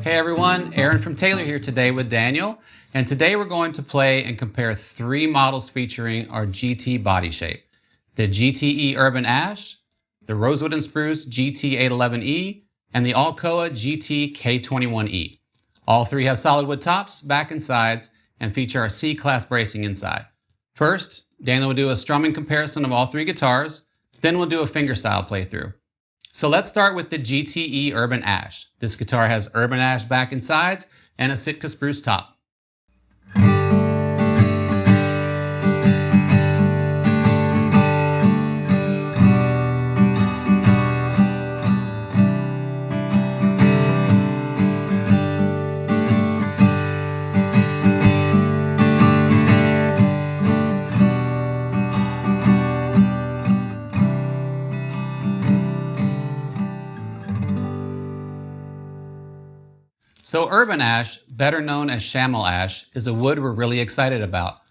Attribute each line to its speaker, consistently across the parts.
Speaker 1: Hey everyone, Aaron from Taylor here today with Daniel, and today we're going to play and compare 3 models featuring our GT body shape. The GTe Urban Ash, the Rosewood and Spruce GT811e, and the all-koa GT K21e. All 3 have solid wood tops, back and sides, and feature our C-class bracing inside. First, Daniel will do a strumming comparison of all 3 guitars, then we'll do a fingerstyle playthrough. So let's start with the GTe Urban Ash. This guitar has Urban Ash back and sides and a Sitka spruce top. So Urban Ash, better known as Shamel Ash, is a wood we're really excited about.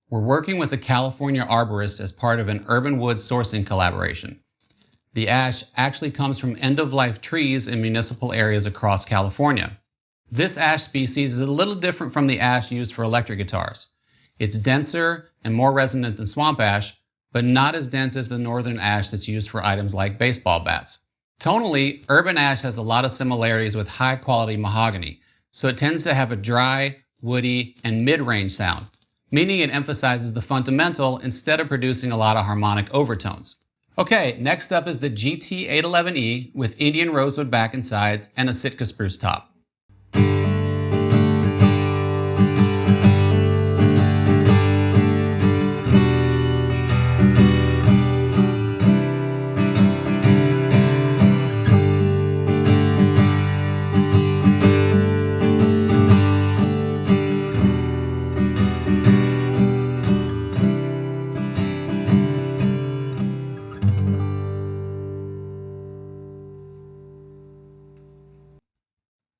Speaker 1: We're working with a California arborist as part of an urban wood sourcing collaboration. The ash actually comes from end-of-life trees in municipal areas across California. This ash species is a little different from the ash used for electric guitars. It's denser and more resonant than swamp ash, but not as dense as the northern ash that's used for items like baseball bats. Tonally, Urban Ash has a lot of similarities with high-quality mahogany, so it tends to have a dry, woody, and mid-range sound, meaning it emphasizes the fundamental instead of producing a lot of harmonic overtones. Okay, next up is the GT811e with Indian rosewood back and sides and a Sitka spruce top.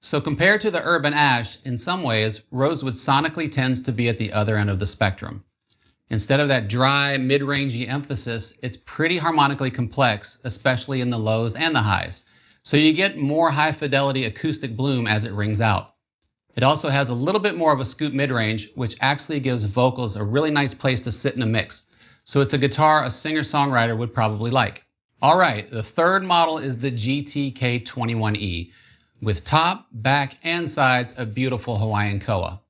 Speaker 1: So compared to the Urban Ash, in some ways, rosewood sonically tends to be at the other end of the spectrum. Instead of that dry, mid-rangey emphasis, it's pretty harmonically complex, especially in the lows and the highs. So you get more high-fidelity acoustic bloom as it rings out. It also has a little bit more of a scoop mid-range, which actually gives vocals a really nice place to sit in a mix. So it's a guitar a singer-songwriter would probably like. All right, the third model is the GT K21e. With top, back, and sides of beautiful Hawaiian koa.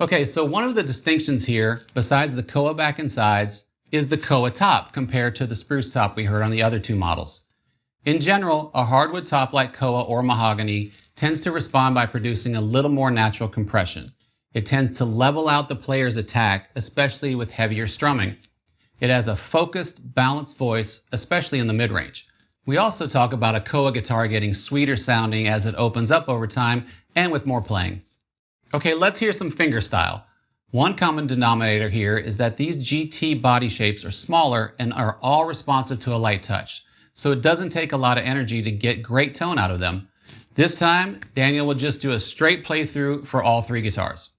Speaker 1: Okay, so one of the distinctions here, besides the koa back and sides, is the koa top compared to the spruce top we heard on the other 2 models. In general, a hardwood top like koa or mahogany tends to respond by producing a little more natural compression. It tends to level out the player's attack, especially with heavier strumming. It has a focused, balanced voice, especially in the mid-range. We also talk about a koa guitar getting sweeter sounding as it opens up over time and with more playing. Okay, let's hear some fingerstyle. One common denominator here is that these GT body shapes are smaller and are all responsive to a light touch, so it doesn't take a lot of energy to get great tone out of them. This time, Daniel will just do a straight playthrough for all 3 guitars.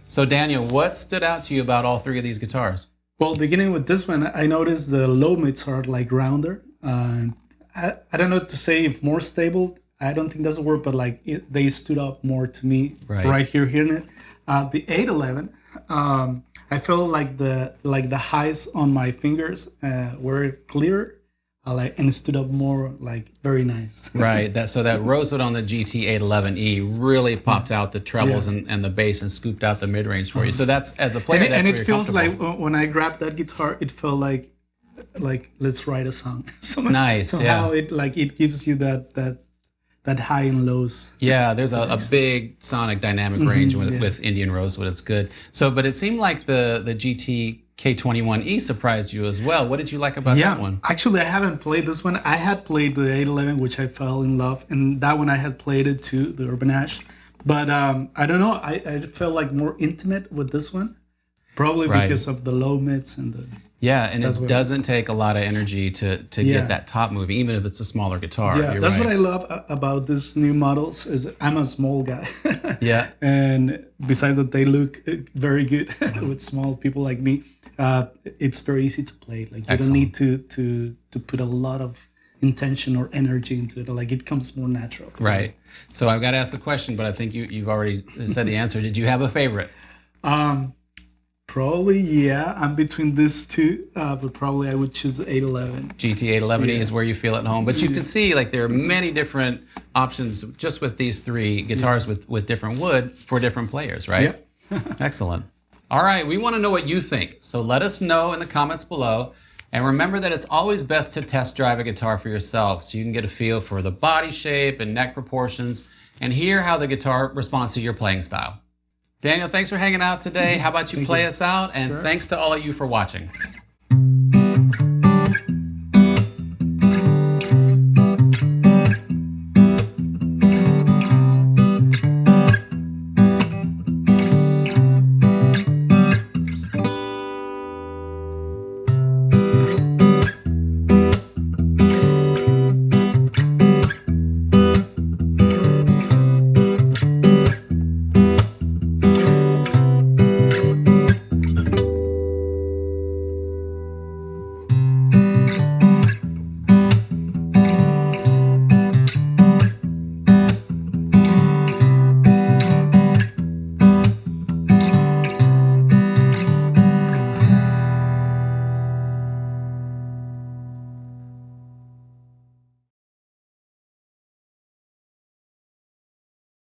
Speaker 1: So Daniel, what stood out to you about all three of these guitars?
Speaker 2: Well, beginning with this one, I noticed the low mids are like rounder. I don't know to say if more stable. I don't think that's a word, but like they stood up more to me right here hearing it. The 811, I felt like the highs on my fingers were clearer. And stood up more like very nice.
Speaker 1: Right. So that Rosewood on the GT811e really popped out the trebles and the bass and scooped out the mid range for you. So that's as a player.
Speaker 2: And it feels like when I grabbed that guitar, it felt like let's write a song. Somehow it gives you that high and lows.
Speaker 1: Yeah, there's a big sonic dynamic range with Indian Rosewood. It's good. So, but it seemed like the GT K21e surprised you as well. What did you like about that one?
Speaker 2: Actually, I haven't played this one. I had played the 811, which I fell in love, and that one I had played it too, the Urban Ash. But I don't know. I felt like more intimate with this one, probably because of the low mids and the.
Speaker 1: Yeah, and it doesn't take a lot of energy to get that top moving, even if it's a smaller guitar.
Speaker 2: Yeah, that's what I love about these new models is I'm a small guy.
Speaker 1: Yeah.
Speaker 2: And besides that, they look very good with small people like me. It's very easy to play. Like you don't need to put a lot of intention or energy into it. Like it comes more natural.
Speaker 1: Right. So I've got to ask the question, but I think you've already said the answer. Did you have a favorite?
Speaker 2: Probably, yeah. I'm between these two, but probably I would choose the 811.
Speaker 1: GT811e is where you feel at home. But you can see like there are many different options just with these three guitars with different wood for different players, right?
Speaker 2: Yeah.
Speaker 1: Excellent. All right, we want to know what you think. So let us know in the comments below. And remember that it's always best to test drive a guitar for yourself so you can get a feel for the body shape and neck proportions and hear how the guitar responds to your playing style. Daniel, thanks for hanging out today. How about you play us out? And thanks to all of you for watching.